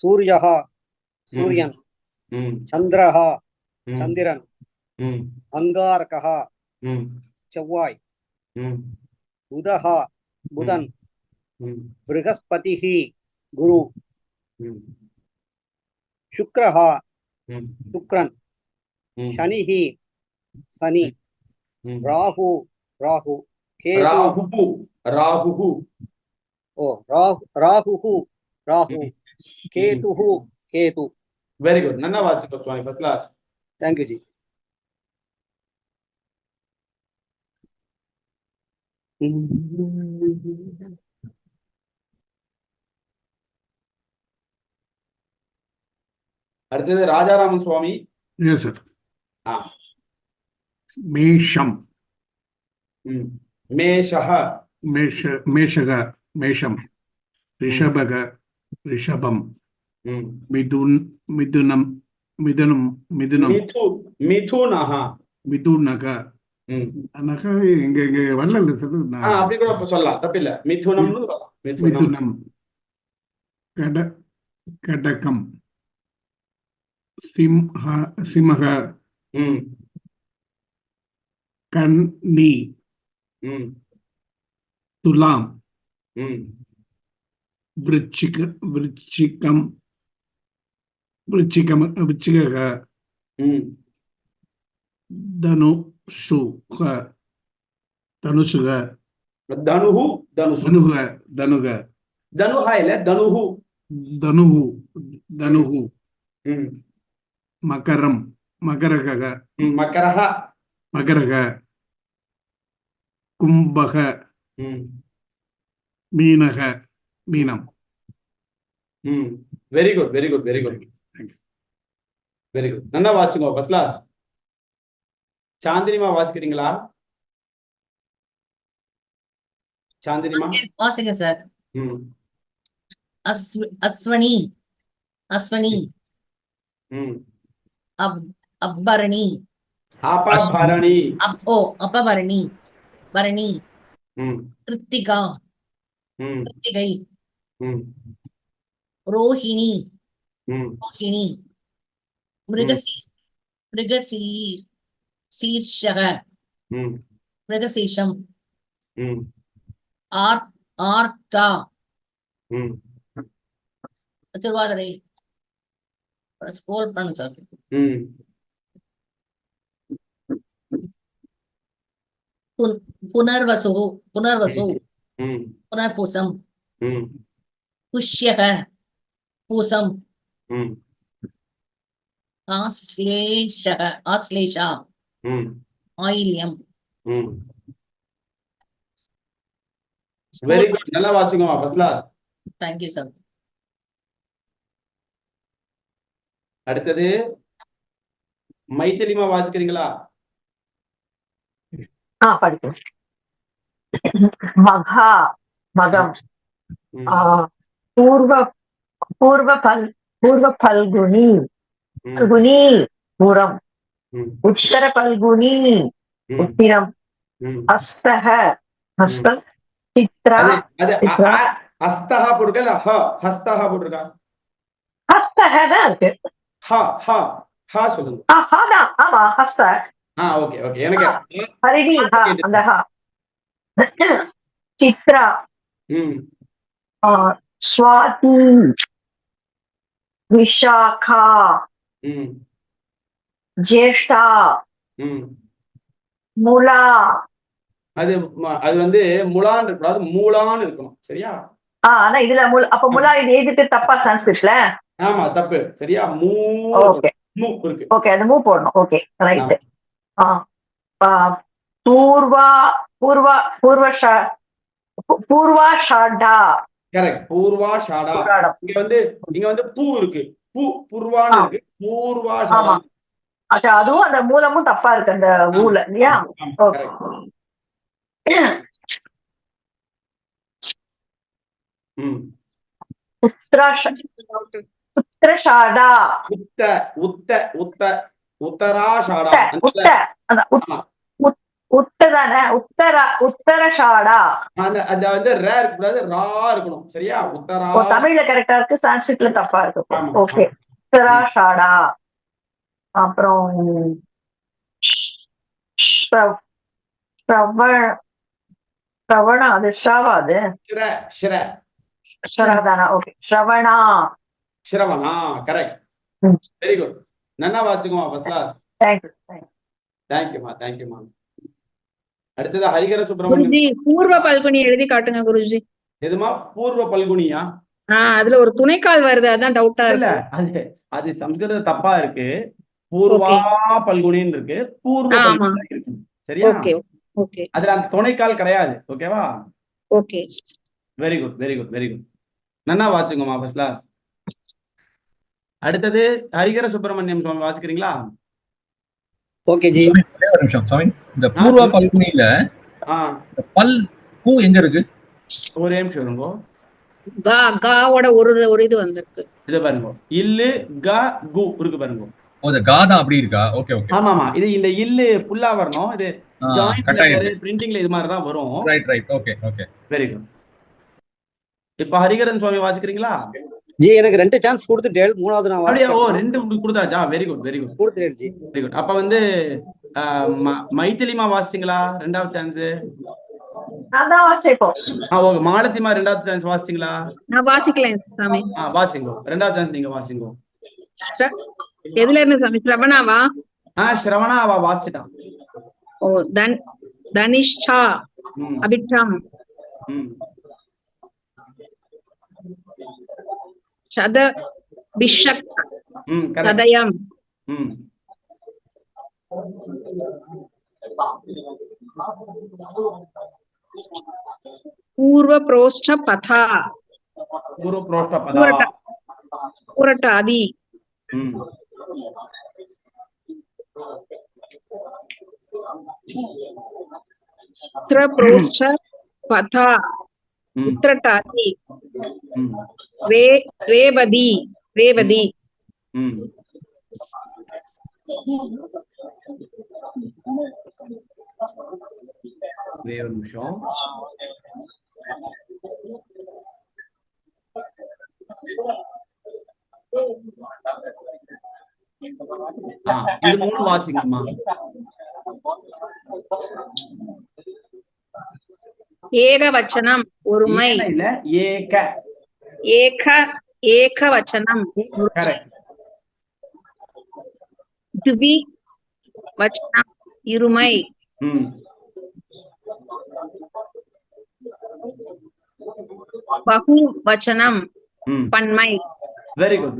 सूर्यः ம் सूर्यन् ம் चन्द्रः ம் चन्द्रन् ம் अंगारकः ம் चव्वाय ம் बुधः बुधन् ம் बृहस्पतिः गुरु ம் शुक्रः ம் शुक्रन् ம் शनिः शनि ம் राहु राहु केतु ராகுஹு ராகுஹு राहुः राहु ம் ம் केतुः केतु வெரி குட் நல்லா வாசிக்கோ சுவாமி ஃபர்ஸ்ட் கிளாஸ் थैंक यू जी அடுத்தது ராஜாராமன் சுவாமி Yes, sir. ஆ Mesham. ம் மேஷஹ Meshaga. Mesham. Rishabhaga. Rishabam. ம் Midunam. Midunam. மிது மிதுனஹ Midunaga. ம் Anaka இங்க வரல சார் அப்படி கூட சொல்லலாம் தப்பில்ல மிதுனம்னு சொல்லலாம் மிதுனம் மிதுனம் கடகம் சிம்ஹ ம் கன்னி ம் துலாம் ம் விருச்சிகம் ம் தனுஷுக தனுஹு தனுஷு தனுக தனுஹா இல்ல தனுஹு தனுஹு ம் மகரம் மகரக மக்கரஹ மகரக கும்பக ம் மீனக மீனம் ம் very good very good very good very good நல்லா வாசிங்க ஃபர்ஸ்ட் கிளாஸ் சாந்தினிமா வாசிக்கிறீங்களா சாந்தினிமா வாசிங்க சார். ம் அஸ்வனி அஸ்வனி ம் அப்பரணி ஆபாபரணி அப்பபரணி பரணி ம் கிருத்திகா ம் கிருத்திகை ம் ரோஹிணி ம் ரோஹிணி மிருகசீர்ஷக ம் மிருகசீஷம் ம் ஆர்த்தா ம் திருவாதிரை ஸ்கோல் பண்ணு சார். ம் புனர்வசு ம் புனர்பூசம் ம் புஷ்யக பூசம் ம் ஆஸ்லேஷா ம் ஆயில்யம். ம் வெரி குட் நல்லா வாசிங்கம்மா ஃபர்ஸ்ட் கிளாஸ். Thank you sir. அடுத்தது மைத்திலிமா வாசிக்கிறீங்களா? படிக்கும். மகா மகம் பூர்வ பல்குனி பல்குனி பூரம் உத்தர பல்குனி உத்திரம் ஹஸ்தக ஹஸ்தம் சித்ரா ஹஸ்தஹ போட்டுருக்கா ஹஸ்தஹ போட்டுருக்கா? ஹஸ்தக தான் இருக்கு. ஹா சொல்லுங்க. ஆமா ஹஸ்த. ஓகே ஓகே எனக்கு ஹரிணி அந்த சித்ரா ஸ்வாதி விஷாகா ஜேஷ்டா முலா. அது வந்து முலான்னு இருக்கக்கூடாது, மூலான்னு இருக்கணும். சரியா? ஆனா இதுல அப்ப முலா இது எதுக்கு தப்பா சான்ஸ்கிரிட்ல? ஆமா தப்பு. சரியா? ஓகே இருக்கு. ஓகே அது மூவ் போடணும். Okay right. Purvashada. Correct. Purvashada. இங்க வந்து பூ இருக்கு. பூர்வான்னு இருக்கு. பூர்வாஷாடா. அச்சா அதுவும் அந்த மூலமும் தப்பா இருக்கு அந்த ஊல இல்லையா? உத்தரஷாடா. உத்தராஷாடா. தானே உத்தரஷாடா. அந்த வந்து ரே இருக்கக்கூடாது, ரா இருக்கணும். சரியா? உத்தரா. தமிழ்ல கரெக்டா இருக்கு, சான்ஸ்கிரிட்ல தப்பா இருக்கு. ஆமா, ஓகே, உத்தராஷாடா. அப்புறம் ஸ்ரவணா, அது ஷாவா? அது ஷ்ர ஷ்ர ஷரதானா? ஓகே, ஸ்ரவணா. ஸ்ரவணா. கரெக்ட். ம். Very good. நன்னா வாச்சுக்குமா ஃபர்ஸ்ட் கிளாஸ். தேங்க்யூ. தேங்க்யூமா. அடுத்தது ஹரிகர சுப்பிரமணியம். குருஜி பூர்வ பல்குனி எழுதி காட்டுங்க குருஜி. எதுமா? பூர்வ பல்குனியா? அதுல ஒரு துணைக்கால் வருது, அதான் டவுட்டா இல்ல, இருக்கு. அது சம்ஸ்கிருத தப்பா இருக்கு. பூர்வா பல்குனின்னு இருக்கு, பூர்வ பல்குனி இருக்கு. சரியா? ஓகே ஓகே அதுல அந்த துணைக்கால் கிடையாது. ஓகேவா? ஓகே. Very good. நன்னா வாச்சுங்கம்மா ஃபர்ஸ்ட் கிளாஸ். அடுத்தது ஹரிகர சுப்பிரமணியம் சுவாமி வாசிக்கிறீங்களா? ஓகே ஜி. ஒரே ஒரு நிமிஷம் சுவாமி. இந்த பூர்வ பல்குனியில பல் பூ எங்க இருக்கு? ஒரே நிமிஷம் இருங்கோ. காவோட ஒரு இது வந்திருக்கு. இத பாருங்க, இல்லு க கு இருக்கு பாருங்க. ஓ, இந்த காதா அப்படி இருக்கா? ஓகே. ஆமா, இது இந்த இல்லு ஃபுல்லா வரணும். இது ஜாயின்ட்ல பிரிண்டிங்ல இது மாதிரி தான் வரும். ரைட். ஓகே. Very good. இப்ப ஹரிகரன் சுவாமி வாசிக்கிறீங்களா? ஜி எனக்கு 2 சான்ஸ் கொடுத்துட்டேன், மூணாவது நான் அப்படியே? ஓ, வாசிக்கிறேன். 2 கொடுத்தாச்சா? வெரி குட் கொடுத்துட்டேன் ஜி. Very good. அப்ப வந்து மைத்திலிமா வாசிச்சீங்களா? 2வது சான்ஸ். நான் தான் வாசிப்போம். ஓகே. மாலத்திமா 2வது சான்ஸ் வாசிச்சீங்களா? நான் வாசிக்கல சாமி. வாசிங்கோ. 2வது சான்ஸ் நீங்க வாசிங்கோ. எதுல இருந்து சாமி? ஸ்ரவணாவா? ஸ்ரவணா அவ வாசிட்டான். ஓ, தனிஷ்டா அபிட்டம் சத பிஷக் சதயம் பூர்வ புரோஷ்ட பதா புரட்டாதி புரோஷ்ட பதா உத்திரட்டாதி ரேவதி ஒரு நிமிஷம். இது 3 வாசிங்கம்மா. ஏகவச்சனம் ஒருமை. இல்ல, ஏகவச்சனம். கரெக்ட். த்வி வச்சனம் இருமை. பகு வச்சனம் பன்மை. Very good.